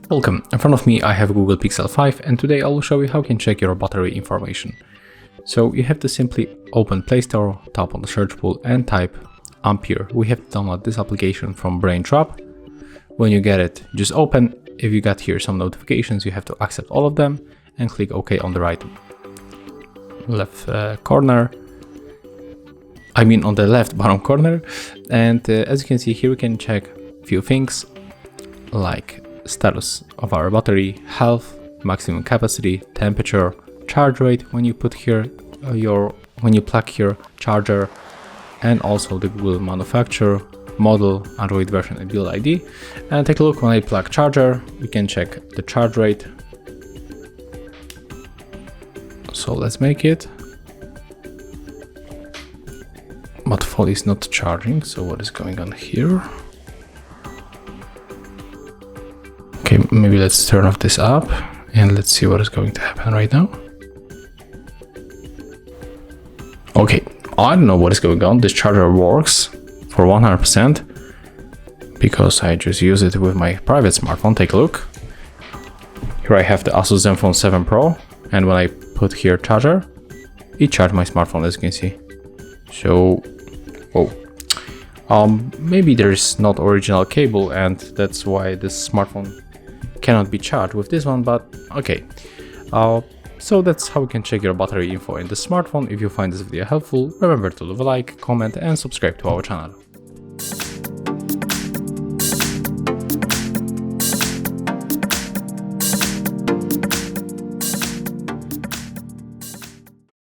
Welcome, in front of me I have a Google Pixel 5 and today I will show you how you can check your battery information. So you have to simply open Play Store, tap on the search pool and type Ampere. We have to download this application from Braintrap. When you get it, just open. If you got here some notifications, you have to accept all of them and click OK on the left corner. I mean on the left bottom corner. And as you can see here, we can check a few things like status of our battery, health, maximum capacity, temperature, charge rate when you put here when you plug your charger, and also the Google manufacturer, model, Android version and build ID. And take a look when I plug charger, we can check the charge rate. So let's make it. But phone is not charging, so what is going on here? Okay, maybe let's turn off this app and let's see what is going to happen right now. Okay, I don't know what is going on. This charger works for 100% because I just use it with my private smartphone. Take a look. Here I have the Asus Zenfone 7 Pro, and when I put here charger, it charged my smartphone, as you can see. So, maybe there's not original cable and that's why this smartphone cannot be charged with this one, but okay. So that's how you can check your battery info in the smartphone. If you find this video helpful, remember to leave a like, comment and subscribe to our channel.